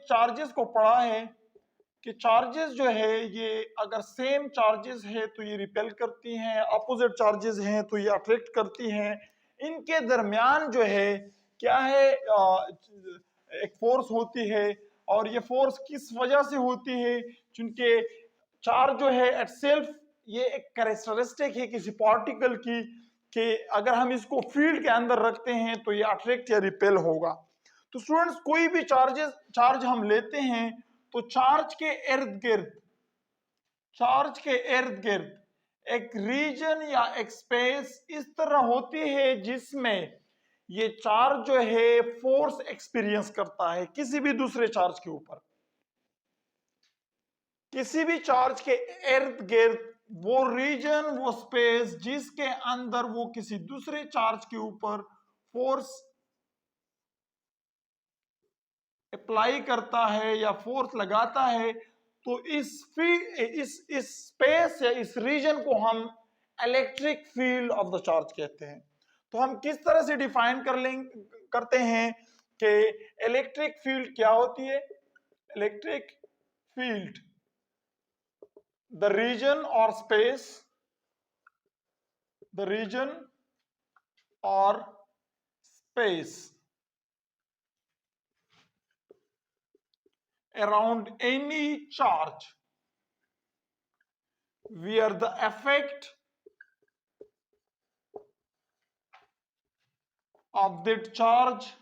Charges को पढ़ा है कि चार्जेस जो है ये अगर सेम चार्जेस है तो ये रिपेल करती हैं, अपोजिट चार्जेस हैं तो ये अट्रैक्ट करती हैं। इनके दरमियान जो है क्या है, एक फोर्स होती है, और ये फोर्स किस वजह से होती है? क्योंकि चार्ज जो है एट सेल्फ ये एक कैरेक्टरिस्टिक है किसी पार्टिकल की, कि अगर हम इसको फील्ड के अंदर रखते हैं तो ये अट्रैक्ट या रिपेल होगा। तो स्टूडेंट्स, कोई भी चार्ज हम लेते हैं तो चार्ज के इर्द गिर्द एक रीजन या एक स्पेस इस तरह होती है जिसमें ये चार्ज जो है फोर्स एक्सपीरियंस करता है किसी भी दूसरे चार्ज के ऊपर। किसी भी चार्ज के इर्द गिर्द वो रीजन, वो स्पेस जिसके अंदर वो किसी दूसरे चार्ज के ऊपर फोर्स अप्लाई करता है या फोर्स लगाता है, तो इस स्पेस या इस रीजन को हम electric field of the charge कहते हैं। तो हम किस तरह से डिफाइन करते हैं कि इलेक्ट्रिक फील्ड क्या होती है? Electric field, the region or space around any charge where the effect of that charge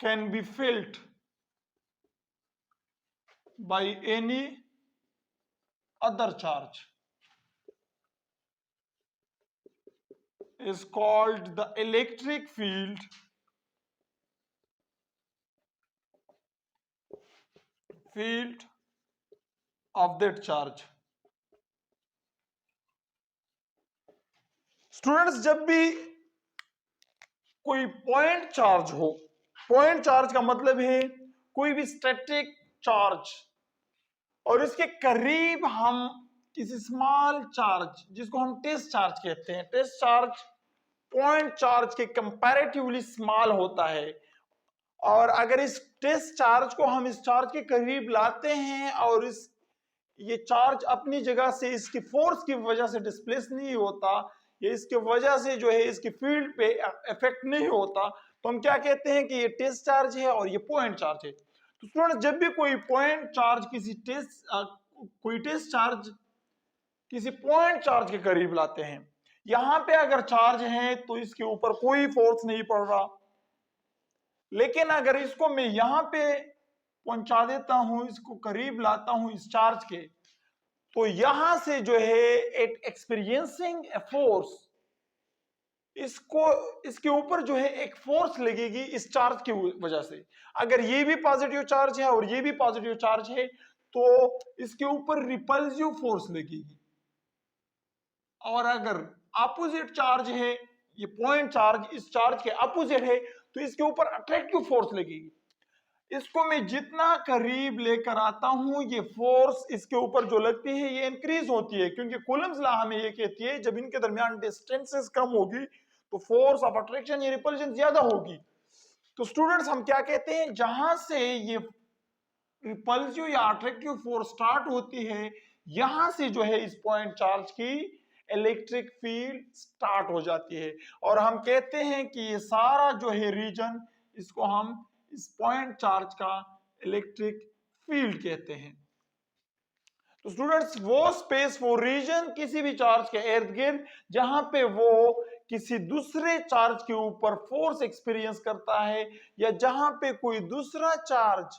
can be felt by any other charge is called the electric field of that charge। Students, जब भी कोई point charge हो, point charge का मतलब है कोई भी static charge, और इसके करीब हम किसी स्मॉल चार्ज जिसको हम टेस्ट चार्ज कहते हैं, टेस्ट चार्ज पॉइंट चार्ज के कंपैरेटिवली स्मॉल होता है, और अगर इस टेस्ट चार्ज को हम इस चार्ज के करीब लाते हैं और ये चार्ज अपनी जगह से इसकी फोर्स की वजह से डिस्प्लेस नहीं होता, या इसकी वजह से जो है इसकी फील्ड पे इफेक्ट नहीं होता, तो हम क्या कहते हैं कि ये टेस्ट चार्ज है और ये पॉइंट चार्ज है। तो स्टूडेंट, जब भी कोई पॉइंट चार्ज कोई टेस्ट चार्ज किसी पॉइंट चार्ज के करीब लाते हैं, यहां पे अगर चार्ज है तो इसके ऊपर कोई फोर्स नहीं पड़ रहा, लेकिन अगर इसको मैं यहां पे पहुंचा देता हूं, इसको करीब लाता हूं इस चार्ज के, तो यहां से जो है इट एक्सपीरियंसिंग ए फोर्स, इसके ऊपर जो है एक फोर्स लगेगी इस चार्ज की वजह से। अगर ये भी पॉजिटिव चार्ज है और ये भी पॉजिटिव चार्ज है तो इसके ऊपर रिपल्सिव फोर्स लगेगी, और अगर अपोजिट चार्ज है, ये पॉइंट चार्ज इस चार्ज के अपोजिट है, तो इसके ऊपर अट्रैक्टिव फोर्स लगेगी। इसको मैं जितना करीब लेकर आता हूं, ये फोर्स इसके ऊपर जो लगती है ये इंक्रीज होती है, क्योंकि कूलम्स लॉ हमें ये कहती है जब इनके दरमियान डिस्टेंसेस कम होगी तो फोर्स ऑफ अट्रैक्शन या रिपल्शन ज्यादा होगी। तो स्टूडेंट्स, हम क्या कहते हैं, जहां से ये रिपल्सिव या अट्रैक्टिव फोर्स स्टार्ट होती है, यहां से जो है इस पॉइंट चार्ज की इलेक्ट्रिक फील्ड स्टार्ट हो जाती है, और हम कहते हैं कि ये सारा जो है रीजन, इसको हम इस पॉइंट चार्ज का इलेक्ट्रिक फील्ड कहते हैं। तो स्टूडेंट्स, वो स्पेस, वो रीजन किसी भी चार्ज के इर्द गिर्द जहां पे वो किसी दूसरे चार्ज के ऊपर फोर्स एक्सपीरियंस करता है, या जहां पे कोई दूसरा चार्ज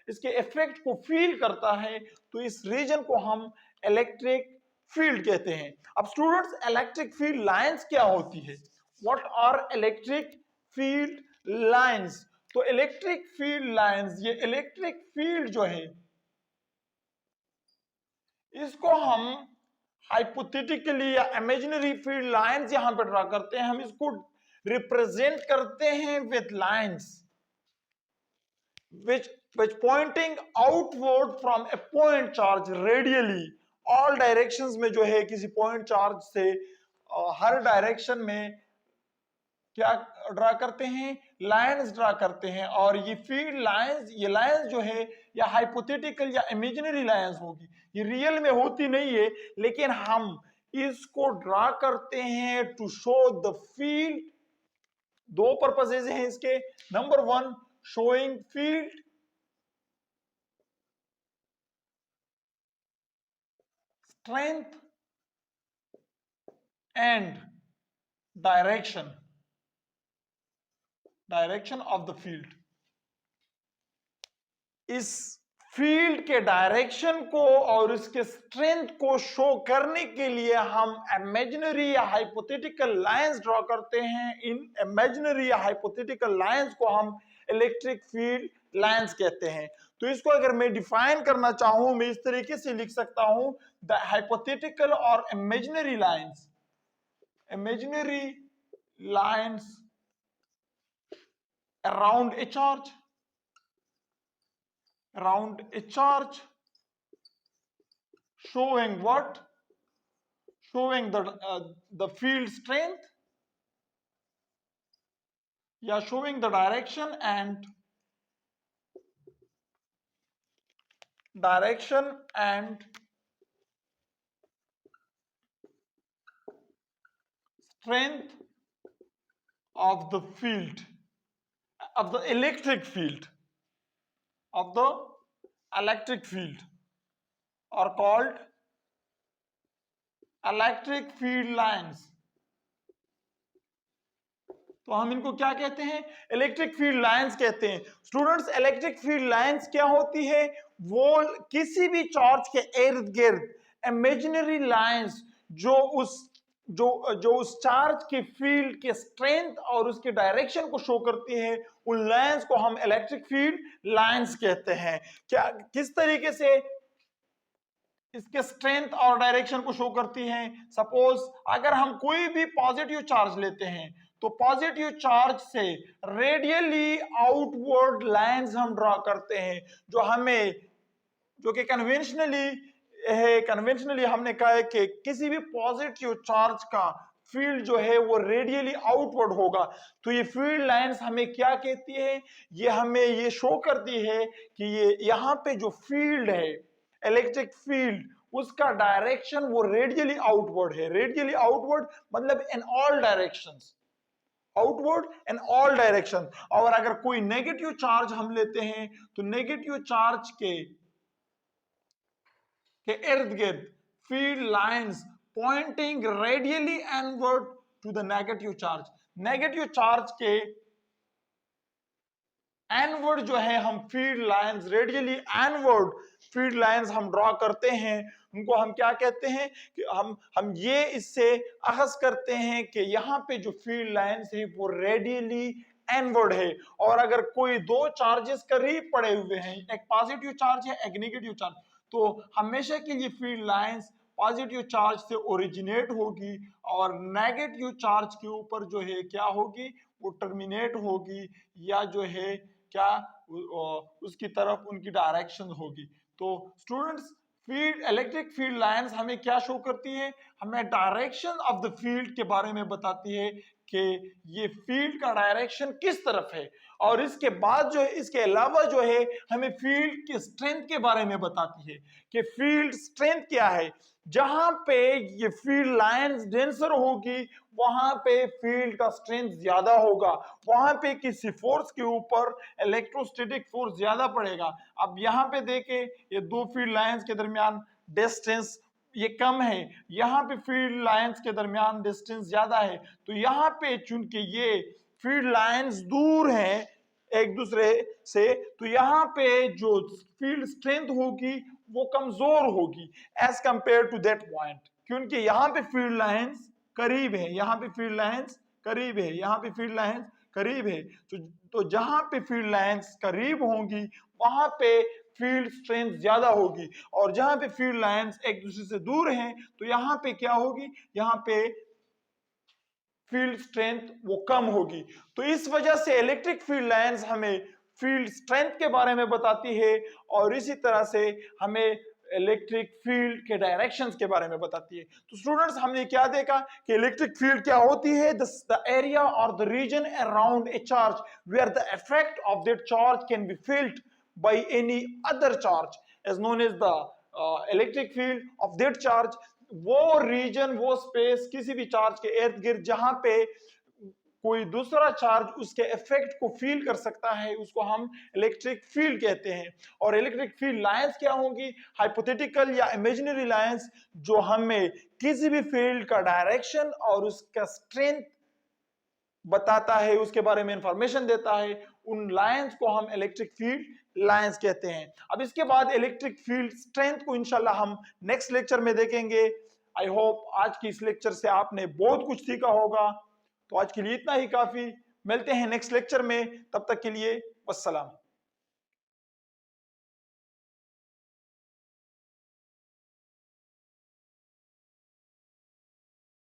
इसके इफेक्ट को फील करता है, तो इस रीजन को हम इलेक्ट्रिक फील्ड कहते हैं। अब स्टूडेंट्स, इलेक्ट्रिक फील्ड लाइंस क्या होती है? What are electric field lines? तो इलेक्ट्रिक फील्ड लाइंस, ये इलेक्ट्रिक फील्ड जो है इसको हम हाइपोथेटिकली या इमेजिनरी फील्ड लाइंस यहां पर ड्रा करते हैं, हम इसको रिप्रेजेंट करते हैं with lines which pointing outward from a point charge radially, all directions में जो है किसी पॉइंट चार्ज से हर डायरेक्शन में क्या ड्रा करते हैं, लाइंस ड्रा करते हैं। और ये फील्ड लाइंस, ये लाइंस जो है या हाइपोथेटिकल या इमेजिनरी लाइंस होगी, ये रियल में होती नहीं है, लेकिन हम इसको ड्रा करते हैं टू शो द फील्ड। दो पर्पसेज हैं इसके। Number one, showing field strength and direction of the field. इस फील्ड के डायरेक्शन को और इसके स्ट्रेंथ को शो करने के लिए हम इमेजिनरी या हाइपोथेटिकल लाइंस ड्रॉ करते हैं। इन इमेजिनरी या हाइपोथेटिकल लाइंस को हम इलेक्ट्रिक फील्ड लाइंस कहते हैं। तो इसको अगर मैं डिफाइन करना चाहूं, मैं इस तरीके से लिख सकता हूं, द हाइपोथेटिकल और imaginary lines around a charge showing what? Showing the field strength, yeah, showing the direction and strength of the field, of the electric field, are called electric field lines. तो हम इनको क्या कहते हैं? Electric field lines कहते हैं। Students, electric field lines क्या होती है? वो किसी भी चार्ज के इर्द गिर्द इमेजिनरी लाइंस जो उस चार्ज के फील्ड के स्ट्रेंथ और उसके डायरेक्शन को शो करती है, उन लाइंस को हम इलेक्ट्रिक फील्ड लाइंस कहते हैं। क्या किस तरीके से इसके स्ट्रेंथ और डायरेक्शन को शो करती हैं? सपोज अगर हम कोई भी पॉजिटिव चार्ज लेते हैं तो पॉजिटिव चार्ज से रेडियली आउटवर्ड लाइंस हम ड्रॉ करते हैं, जो कि कन्वेंशनली हमने कहा है कि किसी भी पॉजिटिव चार्ज का फील्ड जो है वो रेडियली आउटवर्ड होगा। तो ये फील्ड लाइंस हमें क्या कहती है? ये हमें ये शो करती है कि ये यहाँ पे जो फील्ड है, इलेक्ट्रिक फील्ड, उसका डायरेक्शन वो रेडियली आउटवर्ड है। रेडियली आउटवर्ड मतलब in all directions, outward in all direction. और अगर कोई नेगेटिव चार्ज हम लेते हैं तो नेगेटिव चार्ज के इर्द गिर्द field lines pointing radially inward to the negative charge. Negative charge के एनवर्ड जो है हम field lines, radially inward field lines हम ड्रॉ करते हैं। उनको हम क्या कहते हैं कि हम ये इससे अखज़ करते हैं कि यहाँ पे जो फील्ड लाइंस है वो रेडियली एनवर्ड है। और अगर कोई दो चार्जेस करीब पड़े हुए हैं, एक पॉजिटिव चार्ज है, एक नेगेटिव चार्ज, तो हमेशा के लिए फील्ड लाइंस पॉजिटिव चार्ज से ओरिजिनेट होगी और नेगेटिव चार्ज के ऊपर जो है क्या होगी, वो टर्मिनेट होगी, या जो है क्या उसकी तरफ उनकी डायरेक्शन होगी। तो स्टूडेंट्स, इलेक्ट्रिक फील्ड लाइंस हमें क्या शो करती है? हमें डायरेक्शन ऑफ द फील्ड के बारे में बताती है कि ये फील्ड का डायरेक्शन किस तरफ है। और इसके बाद जो है, इसके अलावा जो है, हमें फील्ड की स्ट्रेंथ के बारे में बताती है कि फील्ड स्ट्रेंथ क्या है। जहां पे ये फील्ड लाइंस डेंसर होगी वहां पे फील्ड का स्ट्रेंथ ज्यादा होगा, वहां पे किसी फोर्स के ऊपर इलेक्ट्रोस्टैटिक फोर्स ज्यादा पड़ेगा। अब यहाँ पे देखे, ये दो फील्ड लाइंस के दरमियान डिस्टेंस ये कम है, यहाँ पे फील्ड लाइंस के दरमियान डिस्टेंस ज्यादा है। तो यहाँ पे चूंकि ये फील्ड लाइंस दूर हैं एक दूसरे से, तो यहाँ पे जो फील्ड स्ट्रेंथ होगी वो कमजोर होगी as compared to that point, क्योंकि यहाँ पे फील्ड लाइंस करीब है, यहाँ पे फील्ड लाइंस करीब है, यहाँ पे फील्ड लाइंस करीब है। तो जहां पे फील्ड लाइंस करीब होंगी वहां पे फील्ड स्ट्रेंथ ज्यादा होगी, और जहां पे फील्ड लाइंस एक दूसरे से दूर हैं तो यहाँ पे क्या होगी, यहाँ पे फील्ड स्ट्रेंथ वो कम होगी। तो इस वजह से इलेक्ट्रिक फील्ड लाइंस हमें फील्ड स्ट्रेंथ के बारे में बताती है, और इसी तरह से हमें इलेक्ट्रिक फील्ड के डायरेक्शंस के बारे में बताती है। तो स्टूडेंट्स हमने क्या देखा कि इलेक्ट्रिक फील्ड क्या होती है, द एरिया और the region around a charge where the effect of that charge can be felt by any other charge is known as the electric field of that charge. वो region, वो space किसी भी charge के इर्द गिर्द जहां पे कोई दूसरा चार्ज उसके इफेक्ट को फील कर सकता है, उसको हम इलेक्ट्रिक फील्ड कहते हैं। और इलेक्ट्रिक फील्ड लाइंस क्या होंगी, हाइपोथेटिकल या इमेजिनरी लाइंस जो हमें किसी भी फील्ड का डायरेक्शन और उसका स्ट्रेंथ बताता है, उसके बारे में इंफॉर्मेशन देता है, उन लाइंस को हम इलेक्ट्रिक फील्ड लाइंस कहते हैं। अब इसके बाद इलेक्ट्रिक फील्ड स्ट्रेंथ को इंशाल्लाह हम नेक्स्ट लेक्चर में देखेंगे। आई होप आज की इस लेक्चर से आपने बहुत कुछ सीखा होगा। तो आज के लिए इतना ही काफी, मिलते हैं नेक्स्ट लेक्चर में, तब तक के लिए वस्सलाम।